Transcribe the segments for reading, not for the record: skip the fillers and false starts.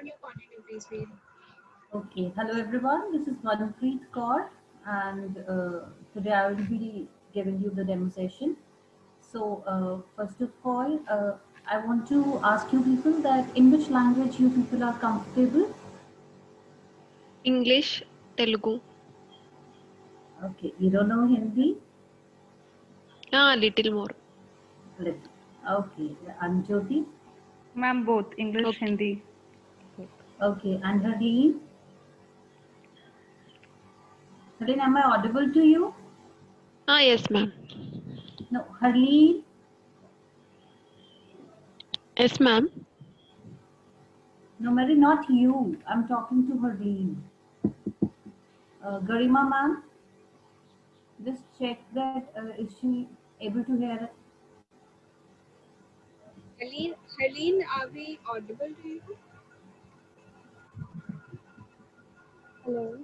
Ma'am, you continue, please. Please. Okay, hello everyone. This is Manpreet Kaur, and today I will be giving you the demo session. So, first of all, I want to ask you people that in which language you people are comfortable. English, Telugu. Okay, you don't know Hindi? Little more. Little. Okay, and Jyoti? Ma'am, both English, Okay. Hindi. Both. Okay, and Harleen? Harleen, am I audible to you? Yes, ma'am. No, Harleen? Yes, ma'am. No, Mary, not you. I'm talking to Harleen. Garima ma'am? Just check that is she able to hear it? Helene, are we audible to you? Hello.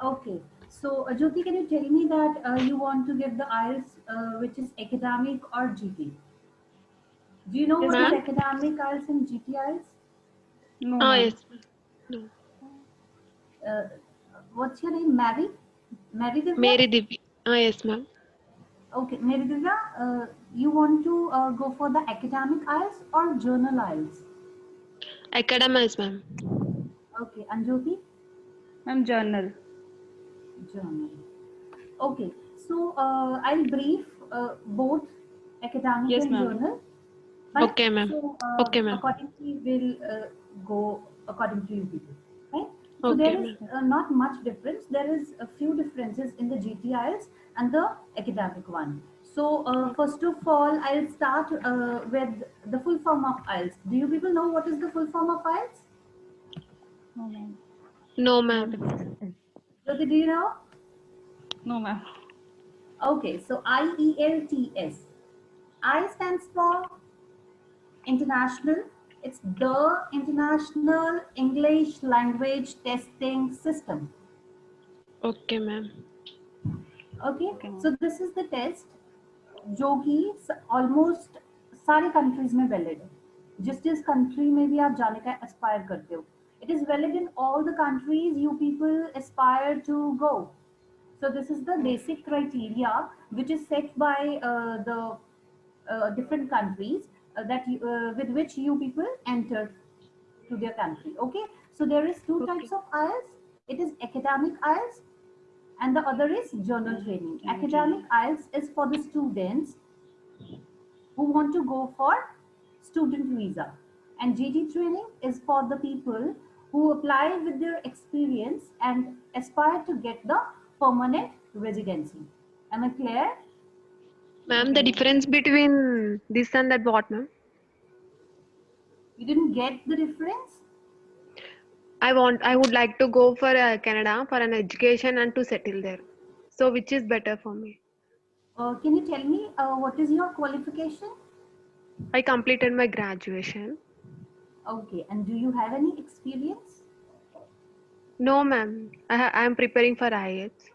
Okay. So, Jyoti, can you tell me that you want to get the IELTS, which is academic or GT? Do you know Yes, what is Ma'am? academic IELTS and GT IELTS? No, ma'am. Yes, ma'am. No. Uh, what's your name? Mary? Mary Divya? Mary Divi. Yes, ma'am. Okay, Mary Divya, you want to go for the academic IELTS or journal IELTS? Academics, ma'am. Okay, and Jyoti? Ma'am, journal. Journal. Okay, so I'll brief both academic Yes, and ma'am. journal. Fine. Okay, ma'am. So Okay, ma'am. accordingly, we'll go according to you people. Fine. So Okay, there is ma'am. not much difference. There is a few differences in the GTIs and the academic one. So first of all, I'll start with the full form of IELTS. Do you people know what is the full form of IELTS? No, ma'am. No, Not ma'am. exactly. Jyoti, do you know? No, ma'am. Okay, so IELTS. I stands for international. It's the International English Language Testing System. Okay, ma'am. Okay, Okay, ma'am. so this is the test जो कि almost सारे countries में valid है. जिस जिस country में भी आप जाने का aspire करते हो. It is valid in all the countries you people aspire to go. So this is the basic criteria which is set by the different countries with which you people enter to their country. Okay, so there is two Okay. types of IELTS. It is academic IELTS and the other is journal training. Academic IELTS is for the students who want to go for student visa, and GT training is for the people who apply with their experience and aspire to get the permanent residency. Am I clear? Ma'am, the difference between this and that what, ma'am? You didn't get the difference? I would like to go for Canada for an education and to settle there. So which is better for me? Can you tell me what is your qualification? I completed my graduation. Okay, and do you have any experience? No, ma'am. I am preparing for IELTS.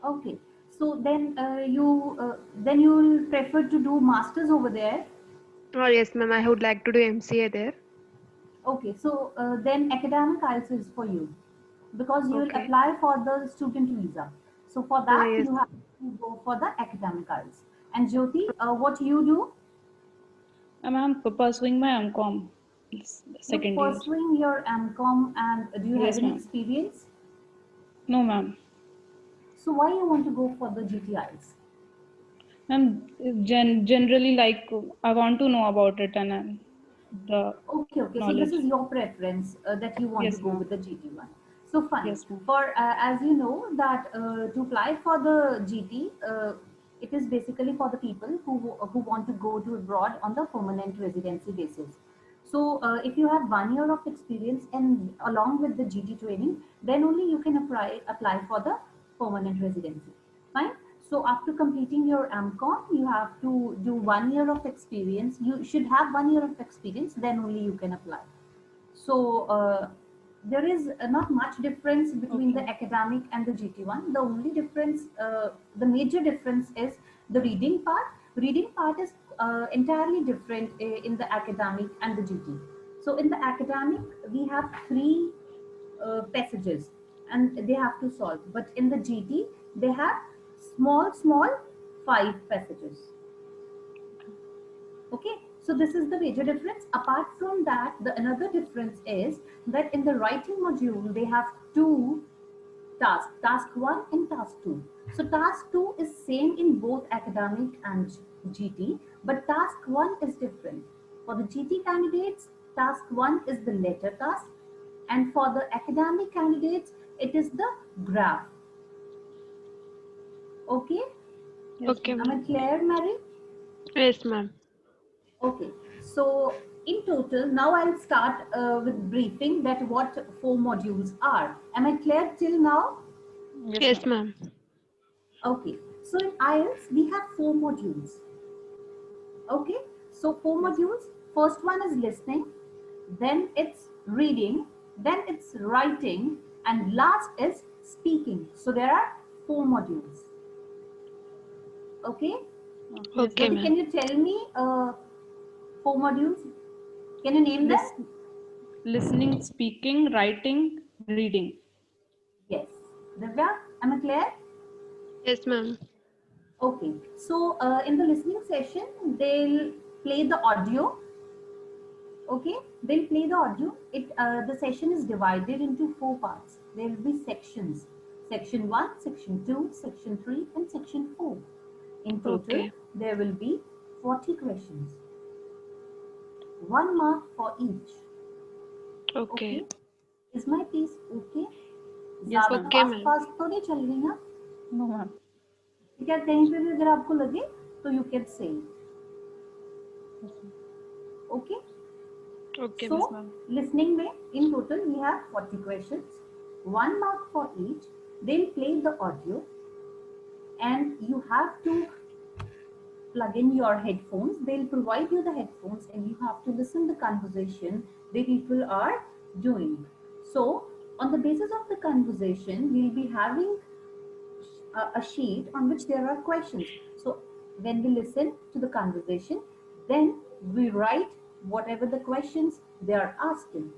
Okay, so then you will prefer to do masters over there. Oh, yes, ma'am. I would like to do MCA there. Okay, so then academic IELTS is for you because you will Okay. apply for the student visa. So for that Yes. you have to go for the academic IELTS. And Jyoti, what you do? I'm pursuing my MCOM. It's You're second year. pursuing your MCOM, and do you have Yes, any ma'am. experience? No, ma'am. So why you want to go for the GT IELTS? Ma'am, generally, like, I want to know about it and the Okay, okay. So this knowledge. is your preference that you want to Yes, go ma'am. with the GT one. So fine. Yes, ma'am. For as you know that to apply for the GT, it is basically for the people who want to go to abroad on the permanent residency basis. So if you have 1 year of experience and along with the GT training, then only you can apply for the permanent residency. Fine. So after completing your MCOM, you have to do 1 year of experience. You should have 1 year of experience, then only you can apply. So there is not much difference between Okay. the academic and the GT one. The only difference, the major difference is the reading part is entirely different in the academic and the GT. So in the academic, we have three passages and they have to solve. But in the GT, they have small 5 passages. Okay, so this is the major difference. Apart from that, the another difference is that in the writing module, they have 2 tasks, task 1 and task 2. So task 2 is same in both academic and GT, but task 1 is different. For the GT candidates, task 1 is the letter task, and for the academic candidates, it is the graph. Okay? Okay, Am I ma'am. clear, Mary? Yes, ma'am. Okay, so in total, now I'll start with briefing that what 4 modules are. Am I clear till now? Yes, ma'am. Okay, so in IELTS, we have 4 modules. Okay, so 4 modules. First one is listening, then it's reading, then it's writing, and last is speaking. So there are 4 modules. Okay, Okay, Jyoti, ma'am. can you tell me 4 modules? Can you name them? Listening, speaking, writing, reading. Yes. Divya, am I clear? Yes, ma'am. Okay, so in the listening session, they'll play the audio. Okay, they'll play the audio. The session is divided into 4 parts. There will be sections: section 1, section 2, section 3, and section 4. In total, Okay. there will be 40 questions. 1 mark for each. Okay. Is my piece okay? Yes, ज़्यादा ma'am. Okay, fast ma'am. fast तो नहीं चल रही ना? No, ma'am. ठीक है, कहीं पे भी अगर आपको लगे तो you can say. Okay. Okay, So, ma'am. listening में in total we have 40 questions, 1 mark for each. They'll play the audio, and you have to plug in your headphones. They'll provide you the headphones, and you have to listen the conversation the people are doing. So, on the basis of the conversation, we'll be having a sheet on which there are questions. So when we listen to the conversation, then we write whatever the questions they are asking.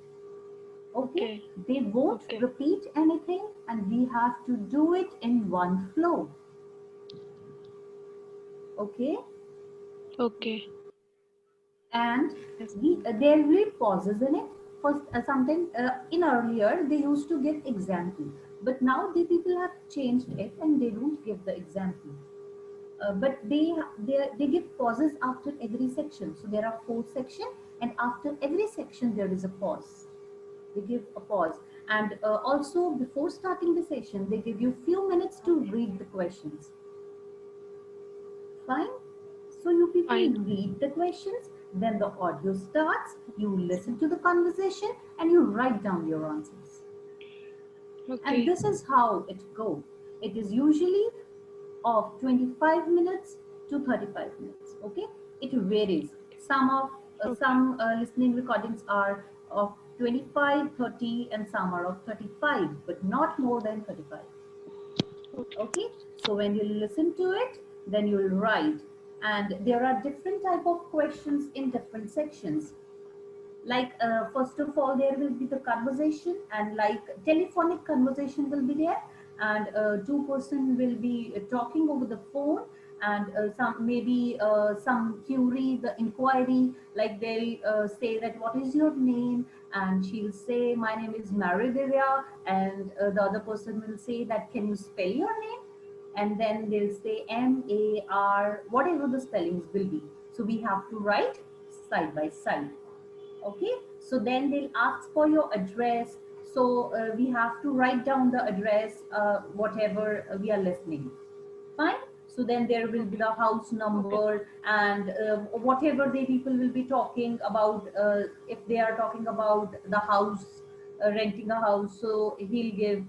Okay, Okay. they won't Okay. repeat anything, and we have to do it in one flow. Okay, Okay. and Yes. there will be pauses in it. First, sometimes in earlier they used to give example, but now the people have changed it and they don't give the example. But they give pauses after every section. So there are 4 sections, and after every section there is a pause. They give a pause, and also before starting the session, they give you few minutes to read the questions. Fine. So you people Fine. read the questions, then the audio starts. You listen to the conversation, and you write down your answers. And Okay. this is how it goes. It is usually of 25 minutes to 35 minutes. Okay, it varies. Okay. Some listening recordings are of 25, 30, and some are of 35, but not more than 35. Okay. Okay, so when you listen to it, then you'll write, and there are different type of questions in different sections. Like first of all, there will be the conversation, and like telephonic conversation will be there, and 2 person will be talking over the phone, and some maybe some query, the inquiry, like they'll say that what is your name, and she'll say my name is Mary Divya, and the other person will say that can you spell your name, and then they'll say MAR, whatever the spellings will be. So we have to write side by side. Okay, so then they'll ask for your address. So we have to write down the address, whatever we are listening. Fine. So then there will be the house number, and whatever the people will be talking about. If they are talking about the house, renting a house, so he'll give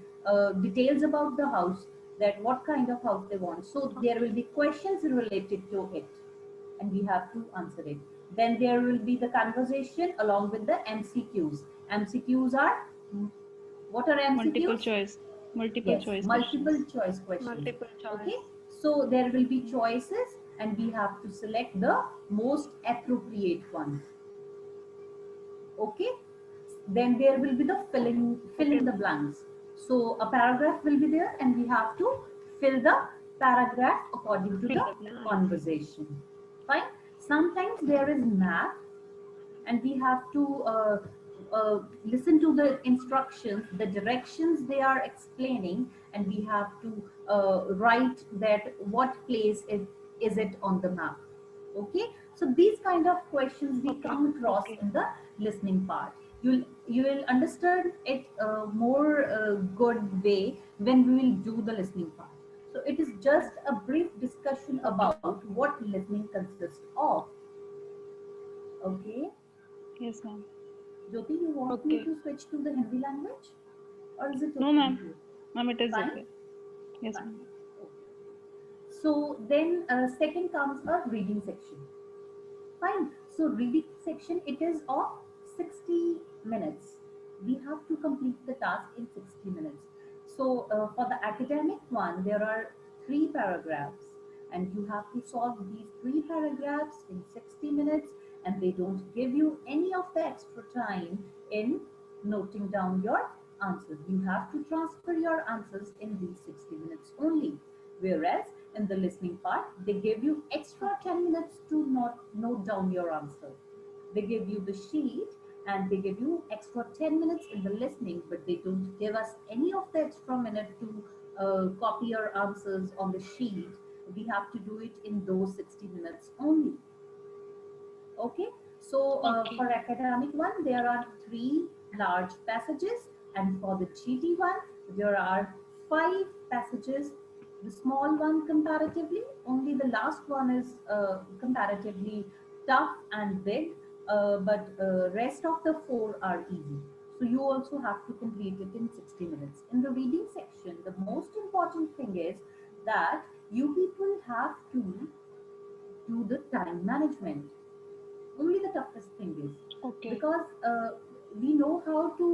details about the house, that what kind of house they want. So there will be questions related to it, and we have to answer it. Then there will be the conversation along with the MCQs. MCQs are, what are Multiple MCQs? choice. Multiple Yes, choice multiple questions. choice questions. Multiple Okay, choice. So there will be choices and we have to select the most appropriate one. Okay, then there will be the filling the blanks. So a paragraph will be there and we have to fill the paragraph according to Fill the the blank. conversation. Fine. Sometimes there is math and we have to listen to the instructions, the directions they are explaining, and we have to write that what place is it on the map. Okay, so these kind of questions we Okay. come across Okay. in the listening part. You will understand it more good way when we will do the listening part. So it is just a brief discussion about what listening consists of. Okay. Yes, ma'am. Jyoti, you want me Okay. to switch to the Hindi language or is it No, okay ma'am. with you? Ma'am, it is Fine? okay. Yes, Fine. ma'am. Okay. So then second comes a reading section. Fine. So reading section, it is of 60 minutes. We have to complete the task in 60 minutes. So for the academic one, there are 3 paragraphs and you have to solve these 3 paragraphs in 60 minutes, and they don't give you any of the extra time in noting down your answers. You have to transfer your answers in these 60 minutes only. Whereas in the listening part, they give you extra 10 minutes to note down your answer. They give you the sheet and they give you extra 10 minutes in the listening, but they don't give us any of the extra minute to copy your answers on the sheet. We have to do it in those 60 minutes only. Okay, so Okay. for academic one, there are 3 large passages, and for the GT one, there are 5 passages. The small one comparatively, only the last one is comparatively tough and big, but rest of the 4 are easy. So you also have to complete it in 60 minutes. In the reading section, the most important thing is that you people have to do the time management. Only the toughest thing is Okay. because we know how to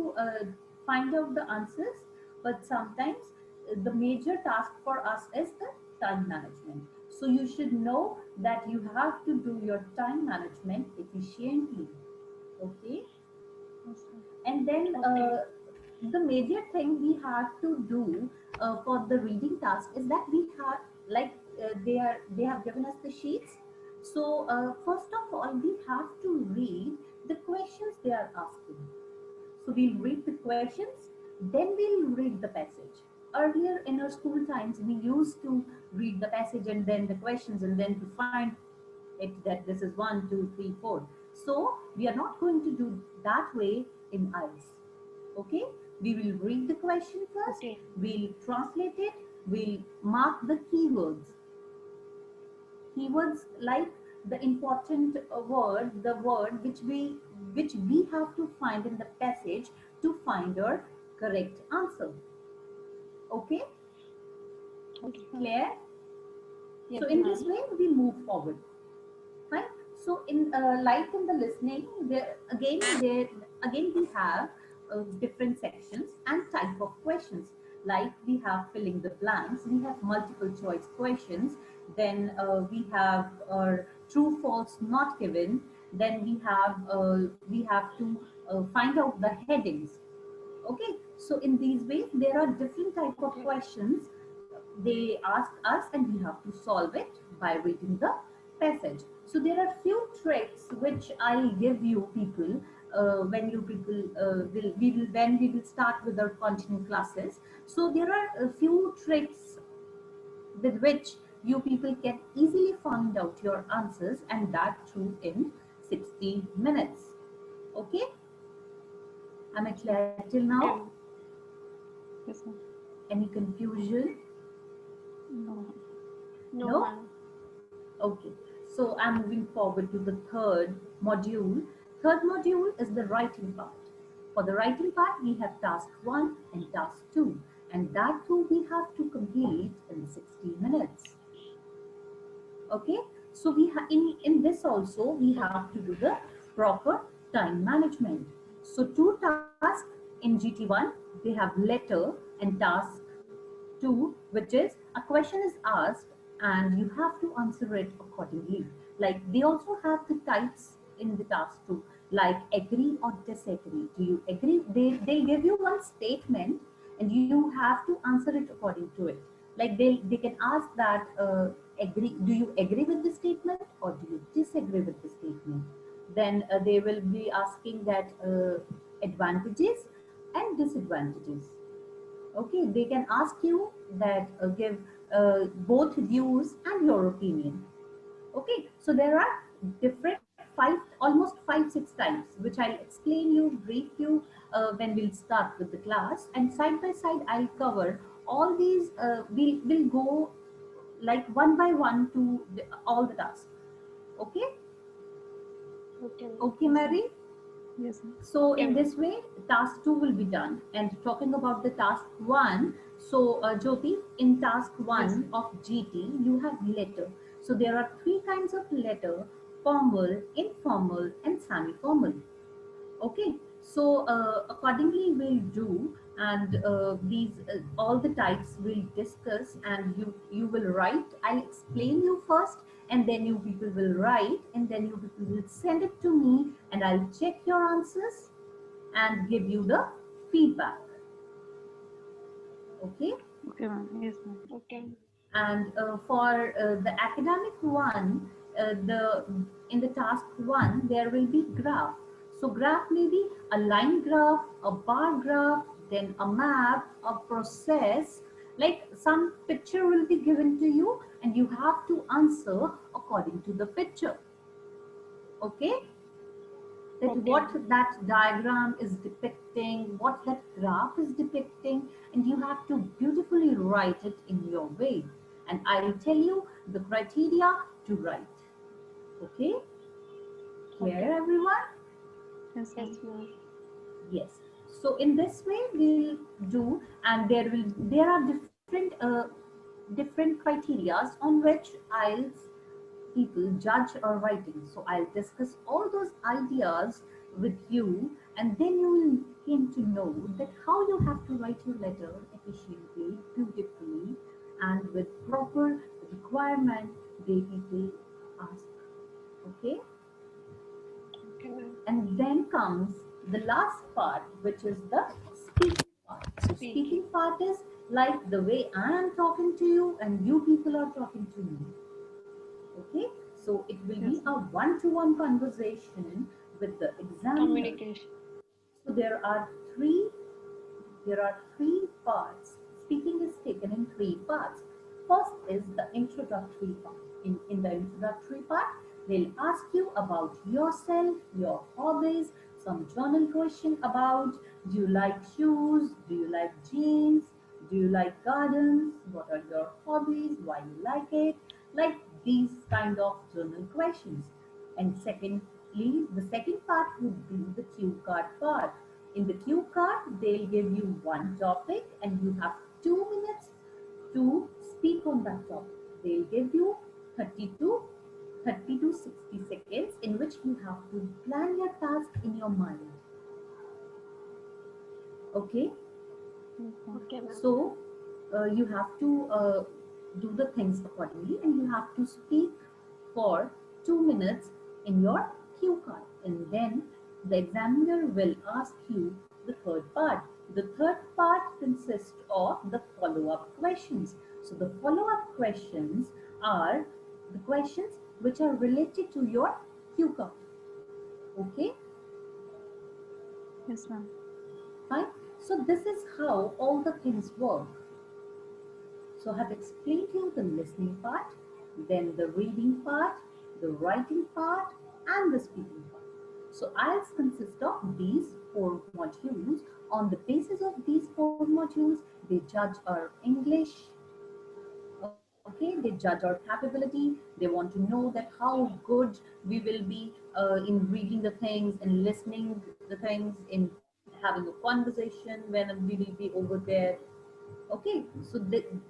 find out the answers, but sometimes the major task for us is the time management. So you should know that you have to do your time management efficiently. Okay, Yes, ma'am. and then Okay. the major thing we have to do for the reading task is that we have like they have given us the sheets. So first of all we have to read the questions they are asking. So we'll read the questions, then we'll read the passage. Earlier in our school times we used to read the passage and then the questions and then to find it that this is 1, 2, 3, 4. So we are not going to do that way in IELTS. Okay, we will read the question first, Okay. we'll translate it, we'll mark the keywords like the important word, the word which we have to find in the passage to find our correct answer. Okay, Okay, ma'am. clear? Yes, So in ma'am. this way we move forward. Fine. So in like in the listening, there again we have different sections and type of questions. Like we have filling the blanks, we have multiple choice questions, then we have true false not given, then we have to find out the headings. Okay, so in these ways there are different type of Okay. questions they ask us and we have to solve it by reading the passage. So there are few tricks which I'll give you people when you people will when we will start with our continuing classes. So there are a few tricks with which you people can easily find out your answers, and that too in 60 minutes. Okay, am I clear till now? Okay. Yes, ma'am. Any confusion? No, ma'am. No, No? ma'am. Okay, so I'm moving forward to the third module. Third module is the writing part. For the writing part, we have task 1 and task 2, and that too we have to complete in 60 minutes. Okay, so in this also we have to do the proper time management. So 2 tasks in GT1, they have letter, and task 2, which is a question is asked and you have to answer it accordingly. Like they also have the types in the task too, like agree or disagree. Do you agree? They'll give you one statement and you have to answer it according to it. Like they can ask that agree. Do you agree with the statement or do you disagree with the statement? Then they will be asking that advantages and disadvantages. Okay, they can ask you that give both views and your opinion. Okay, so there are different five, almost 5 6 types, which I'll explain you, brief you when we'll start with the class, and side by side I'll cover all these. We'll go like one by one to all the tasks. Okay. Okay, ma'am. Okay, Mary. Yes, ma'am. So Okay, in ma'am. this way, task 2 will be done. And talking about the task 1, so Jyoti, in task Yes. 1 of GT, you have letter. So there are 3 kinds of letter: formal, informal, and semi-formal. Okay, so accordingly we'll do, and these all the types we'll discuss, and you will write. I'll explain you first, and then you people will write, and then you people will send it to me, and I'll check your answers and give you the feedback. Okay. Okay, ma'am. Yes, ma'am. Okay. And for the academic one, the in the task 1 there will be graph. So graph may be a line graph, a bar graph, then a map, a process. Like some picture will be given to you and you have to answer according to the picture. Okay, that Okay, what ma'am. that diagram is depicting, what that graph is depicting, and you have to beautifully write it in your way. And I'll tell you the criteria to write. Okay, clear Okay. everyone? Yes, ma'am. Yes, ma'am. Yes. So in this way we'll do, and there are different criterias on which I'll people judge our writing. So I'll discuss all those ideas with you, and then you will came to know that how you have to write your letter efficiently, beautifully, and with proper requirement they people ask. Okay, Okay, ma'am. and then comes the last part, which is the speaking part. So Speaking. speaking part is like the way I am talking to you and you people are talking to me. Okay, so it will be Yes, a ma'am. one-to-one conversation with the examiner. Communication. So there are three parts. Speaking is taken in 3 parts. First is the introductory part. In the introductory part, they'll ask you about yourself, your hobbies, some journal question about do you like shoes, do you like jeans, do you like gardens, what are your hobbies, why you like it, like these kind of journal questions. And secondly, the second part would be the cue card part. In the cue card, they'll give you one topic and you have 2 minutes to speak on that topic. They'll give you 30 to 60 seconds in which you have to plan your task in your mind. Okay, Yes, ma'am. Okay, ma'am. so you have to do the things accordingly and you have to speak for 2 minutes in your cue card, and then the examiner will ask you the third part. The third part consists of the follow-up questions. So the follow-up questions are the questions which are related to your cue card. Okay, Yes, ma'am. fine. So this is how all the things work. So I have explained you the listening part, then the reading part, the writing part, and the speaking part. So IELTS consists of these 4 modules. On the basis of these 4 modules, they judge our English. Okay, they judge our capability. They want to know that how good we will be in reading the things and listening the things, in having a conversation when we will be over there. Okay, so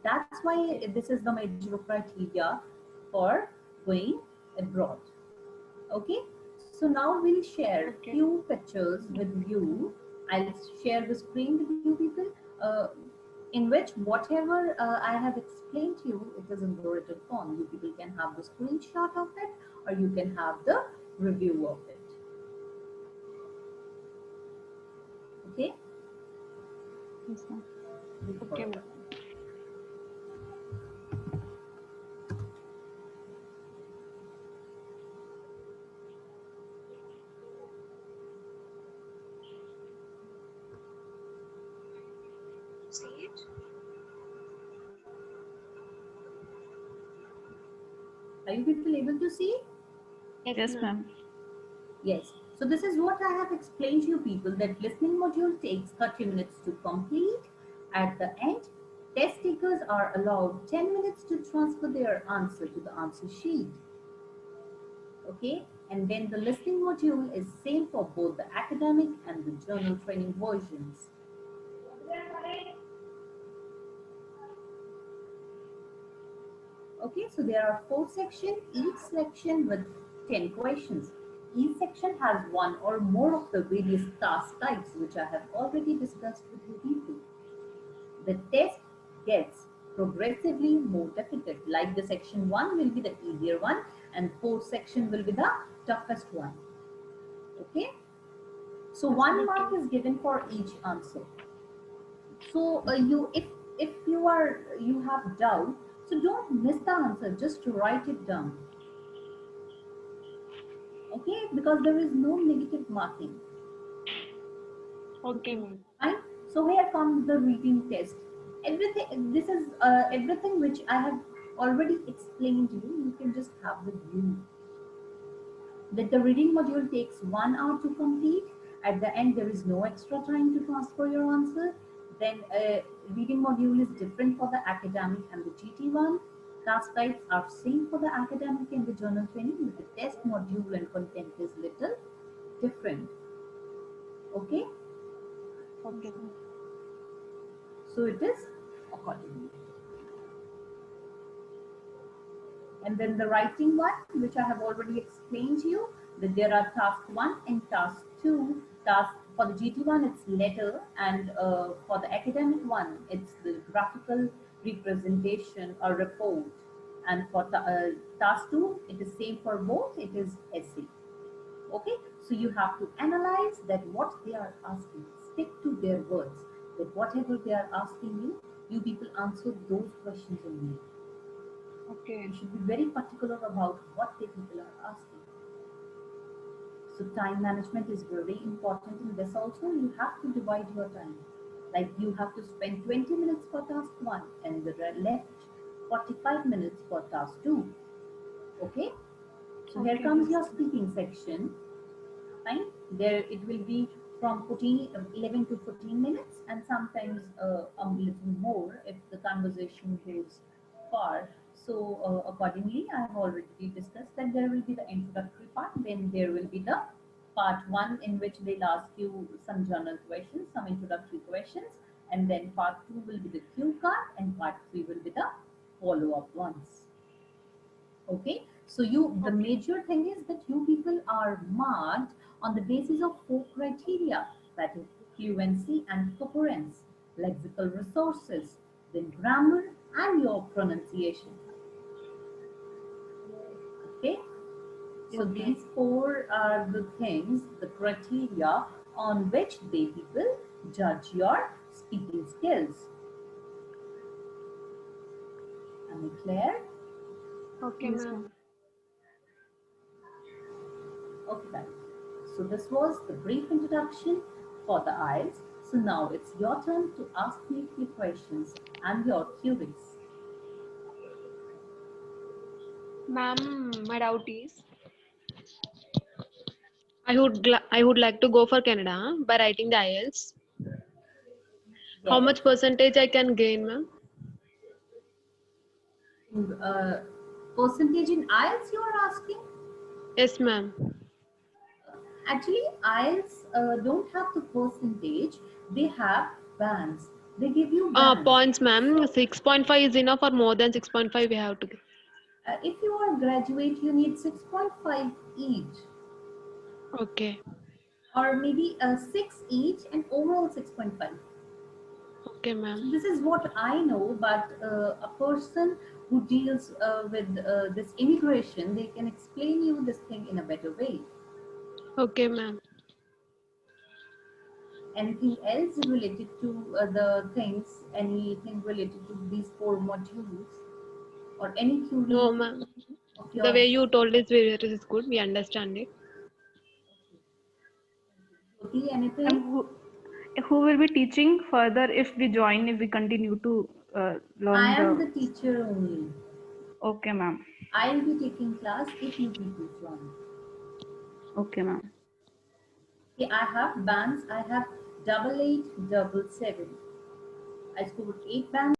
that's why this is the major criteria for going abroad. Okay, so now we'll share Okay. few pictures with you. I'll share the screen with you people. in which whatever I have explained to you, it is in the written form. You people can have the screenshot of it, or you can have the review of it. Okay? Yes, ma'am. Okay, ma'am. See it? Are you people able to see? Yes, ma'am. Yes. So this is what I have explained to you people, that listening module takes 30 minutes to complete. At the end, test takers are allowed 10 minutes to transfer their answer to the answer sheet. Okay, and then the listening module is same for both the academic and the journal training versions. Okay, so there are 4 sections, each section with 10 questions. Each section has one or more of the various task types which I have already discussed with you people. The test gets progressively more difficult, like the section 1 will be the easier one and 4th section will be the toughest one. Okay, so 1 mark is given for each answer. So if you have doubt, so don't miss the answer, just write it down. Okay, because there is no negative marking. Okay, ma'am. Fine. So here comes the reading test. Everything, this is everything which I have already explained to you. You can just have the view. That the reading module takes 1 hour to complete. At the end, there is no extra time to transfer your answer. Then reading module is different for the academic and the GT one. Task types are same for the academic and the journal training, but the test module and content is little different. Okay, Okay, ma'am. so it is accordingly. And then the writing one, which I have already explained to you, that there are task 1 and task 2. Task for the GT one, it's letter, and for the academic one, it's the graphical representation or report. And for task 2, it is same for both, it is essay. Okay, so you have to analyze that what they are asking, stick to their words, that whatever they are asking you, you people answer those questions only. Okay. You should be very particular about what the people are asking. So time management is very important in this also. You have to divide your time. Like you have to spend 20 minutes for task 1 and the left 45 minutes for task 2. Okay? So here Okay, comes ma'am. your speaking section. Fine? There it will be from 11 to 14 minutes and sometimes a little more if the conversation goes far. So accordingly, I have already discussed that there will be the introductory part, then there will be the part 1 in which they'll ask you some journal questions, some introductory questions, and then part 2 will be the cue card and part 3 will be the follow-up ones. Okay, so the major thing is that you people are marked on the basis of 4 criteria, that is fluency and coherence, lexical resources, then grammar and your pronunciation. Okay, so Okay. these 4 are the things, the criteria on which they people judge your speaking skills. Am I clear? Okay, Yes, ma'am. ma'am. Okay, guys. So this was the brief introduction for the IELTS. So now it's your turn to ask me a few questions. I'm your curious. Ma'am, my doubt is I would like to go for Canada by writing the IELTS. How Yes. much percentage I can gain, ma'am? Uh, Percentage in IELTS you are asking? Yes, ma'am. Actually, IELTS don't have the percentage. They have bands. They give you bands. Points, ma'am. 6.5 is enough or more than 6.5 we have to get? If you are a graduate, you need 6.5 each. Okay. Or maybe 6 each and overall 6.5. Okay, ma'am. This is what I know, but a person who deals with this immigration, they can explain you this thing in a better way. Okay, ma'am. Anything else related to the things, anything related to these four modules, or any No, query ma'am. of The way yours? you told is good. We understand it. Jyoti, anything? And who will be teaching further if we join, if we continue to I learn am the. the teacher only. Okay, ma'am. I'll be taking class if you people join. Okay, ma'am. Okay, I have bands. I have double eight, double seven. I scored 8 bands.